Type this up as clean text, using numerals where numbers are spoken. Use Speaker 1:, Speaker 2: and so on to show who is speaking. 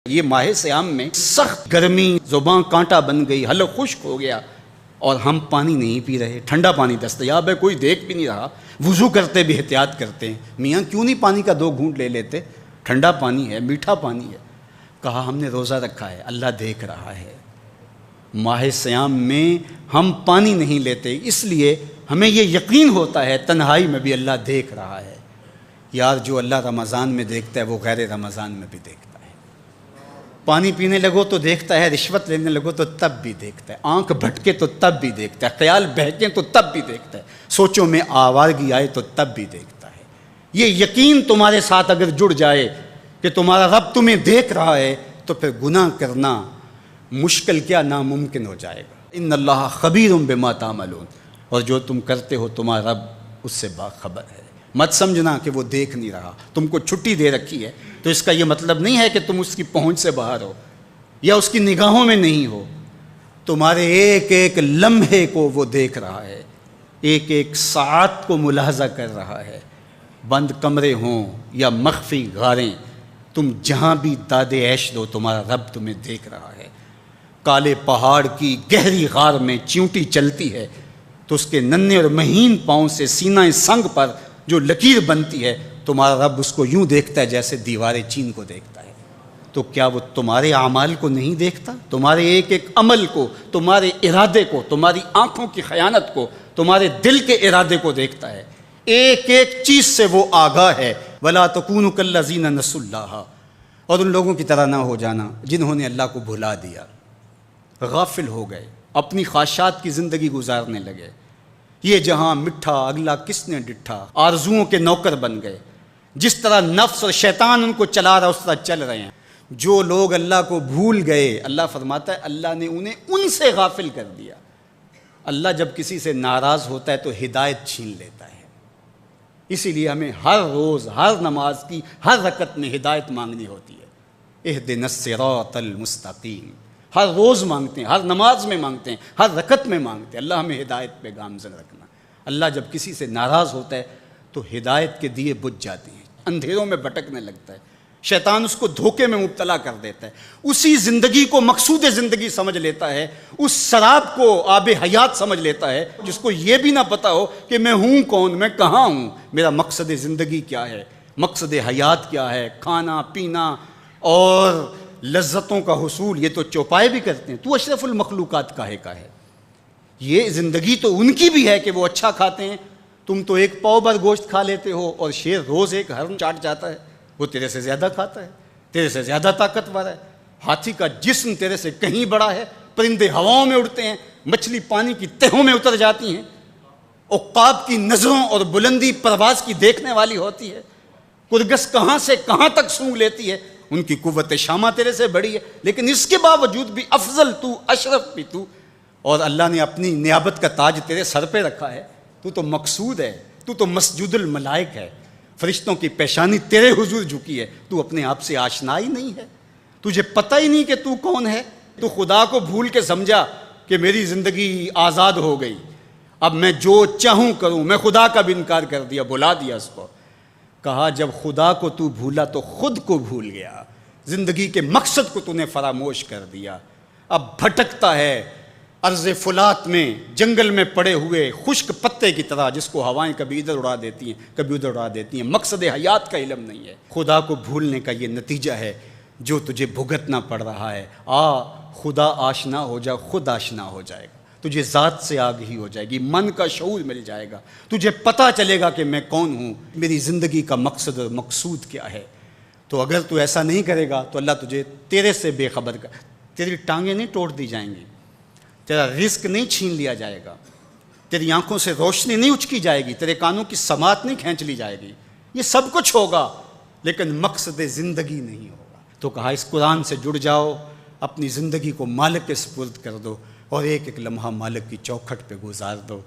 Speaker 1: یہ ماہ سیام میں سخت گرمی، زبان کانٹا بن گئی، حلق خشک ہو گیا اور ہم پانی نہیں پی رہے، ٹھنڈا پانی دستیاب ہے، کوئی دیکھ بھی نہیں رہا، وضو کرتے بھی احتیاط کرتے ہیں، میاں کیوں نہیں پانی کا 2 گھونٹ لے لیتے، ٹھنڈا پانی ہے، میٹھا پانی ہے۔ کہا ہم نے روزہ رکھا ہے، اللہ دیکھ رہا ہے۔ ماہ سیام میں ہم پانی نہیں لیتے، اس لیے ہمیں یہ یقین ہوتا ہے تنہائی میں بھی اللہ دیکھ رہا ہے۔ یار جو اللہ رمضان میں دیکھتا ہے وہ غیر رمضان میں بھی دیکھتا ہے۔ پانی پینے لگو تو دیکھتا ہے، رشوت لینے لگو تو تب بھی دیکھتا ہے، آنکھ بھٹکے تو تب بھی دیکھتا ہے، خیال بہکے تو تب بھی دیکھتا ہے، سوچوں میں آوارگی آئے تو تب بھی دیکھتا ہے۔ یہ یقین تمہارے ساتھ اگر جڑ جائے کہ تمہارا رب تمہیں دیکھ رہا ہے تو پھر گناہ کرنا مشکل کیا ناممکن ہو جائے گا۔ ان اللہ خبیر بما تعملون، اور جو تم کرتے ہو تمہارا رب اس سے باخبر ہے۔ مت سمجھنا کہ وہ دیکھ نہیں رہا، تم کو چھٹی دے رکھی ہے تو اس کا یہ مطلب نہیں ہے کہ تم اس کی پہنچ سے باہر ہو یا اس کی نگاہوں میں نہیں ہو۔ تمہارے ایک ایک لمحے کو وہ دیکھ رہا ہے، ایک ایک ساعت کو ملاحظہ کر رہا ہے۔ بند کمرے ہوں یا مخفی غاریں، تم جہاں بھی داد عیش دو تمہارا رب تمہیں دیکھ رہا ہے۔ کالے پہاڑ کی گہری غار میں چیونٹی چلتی ہے تو اس کے ننھے اور مہین پاؤں سے سینہ سنگ پر جو لکیر بنتی ہے تمہارا رب اس کو یوں دیکھتا ہے جیسے دیوار چین کو دیکھتا ہے۔ تو کیا وہ تمہارے اعمال کو نہیں دیکھتا؟ تمہارے ایک ایک عمل کو، تمہارے ارادے کو، تمہاری آنکھوں کی خیانت کو، تمہارے دل کے ارادے کو دیکھتا ہے۔ ایک ایک چیز سے وہ آگاہ ہے۔ وَلَا تَكُونُوا كَالَّذِينَ نَسُوا اللَّهَ، اور ان لوگوں کی طرح نہ ہو جانا جنہوں نے اللہ کو بھلا دیا، غافل ہو گئے، اپنی خواہشات کی زندگی گزارنے لگے۔ یہ جہاں مٹھا اگلا کس نے ڈٹھا، آرزوؤں کے نوکر بن گئے۔ جس طرح نفس اور شیطان ان کو چلا رہا اس طرح چل رہے ہیں۔ جو لوگ اللہ کو بھول گئے، اللہ فرماتا ہے اللہ نے انہیں ان سے غافل کر دیا۔ اللہ جب کسی سے ناراض ہوتا ہے تو ہدایت چھین لیتا ہے۔ اسی لیے ہمیں ہر روز ہر نماز کی ہر رکعت میں ہدایت مانگنی ہوتی ہے۔ اہدنا الصراط المستقیم، ہر روز مانگتے ہیں، ہر نماز میں مانگتے ہیں، ہر رکعت میں مانگتے ہیں، اللہ ہمیں ہدایت پہ گامزن رکھنا۔ اللہ جب کسی سے ناراض ہوتا ہے تو ہدایت کے دیے بجھ جاتے ہیں، اندھیروں میں بھٹکنے لگتا ہے، شیطان اس کو دھوکے میں مبتلا کر دیتا ہے، اسی زندگی کو مقصود زندگی سمجھ لیتا ہے، اس شراب کو آب حیات سمجھ لیتا ہے، جس کو یہ بھی نہ پتا ہو کہ میں ہوں کون، میں کہاں ہوں، میرا مقصد زندگی کیا ہے، مقصد حیات کیا ہے، کھانا پینا اور لذتوں کا حصول۔ یہ تو چوپائے بھی کرتے ہیں، تو اشرف المخلوقات کاہے کا ہے۔ یہ زندگی تو ان کی بھی ہے کہ وہ اچھا کھاتے ہیں، تم تو 1 پاؤ بھر گوشت کھا لیتے ہو اور شیر روز 1 ہرن چاٹ جاتا ہے، وہ تیرے سے زیادہ کھاتا ہے، تیرے سے زیادہ طاقتور ہے۔ ہاتھی کا جسم تیرے سے کہیں بڑا ہے، پرندے ہواؤں میں اڑتے ہیں، مچھلی پانی کی تہوں میں اتر جاتی ہیں، عقاب کی نظروں اور بلندی پرواز کی دیکھنے والی ہوتی ہے، کرگس کہاں سے کہاں تک سونگھ لیتی ہے، ان کی قوت شامہ تیرے سے بڑی ہے، لیکن اس کے باوجود بھی افضل تو، اشرف بھی تو، اور اللہ نے اپنی نیابت کا تاج تیرے سر پہ رکھا ہے۔ تو تو مقصود ہے، تو تو مسجود الملائک ہے، فرشتوں کی پیشانی تیرے حضور جھکی ہے، تو اپنے آپ سے آشنا ہی نہیں ہے، تجھے پتہ ہی نہیں کہ تو کون ہے۔ تو خدا کو بھول کے سمجھا کہ میری زندگی آزاد ہو گئی، اب میں جو چاہوں کروں، میں خدا کا بھی انکار کر دیا، بھلا دیا اس کو۔ کہا جب خدا کو تو بھولا تو خود کو بھول گیا، زندگی کے مقصد کو تو نے فراموش کر دیا، اب بھٹکتا ہے ارض فلات میں، جنگل میں پڑے ہوئے خشک پتے کی طرح، جس کو ہوائیں کبھی ادھر اڑا دیتی ہیں کبھی ادھر اڑا دیتی ہیں۔ مقصد حیات کا علم نہیں ہے، خدا کو بھولنے کا یہ نتیجہ ہے جو تجھے بھگتنا پڑ رہا ہے۔ خدا آشنا ہو جا، خود آشنا ہو جائے گا، تجھے ذات سے آگہی ہو جائے گی، من کا شعور مل جائے گا، تجھے پتہ چلے گا کہ میں کون ہوں، میری زندگی کا مقصد اور مقصود کیا ہے۔ تو اگر تو ایسا نہیں کرے گا تو اللہ تجھے تیرے سے بے خبر کر، تیری ٹانگیں نہیں توڑ دی جائیں گی، تیرا رزق نہیں چھین لیا جائے گا، تیری آنکھوں سے روشنی نہیں اچکی جائے گی، تیرے کانوں کی سماعت نہیں کھینچ لی جائے گی، یہ سب کچھ ہوگا لیکن مقصد زندگی نہیں ہوگا۔ تو کہا اس قرآن سے جڑ جاؤ، اپنی زندگی کو مالک کے سپرد کر دو اور ایک ایک لمحہ مالک کی چوکھٹ پہ گزار دو۔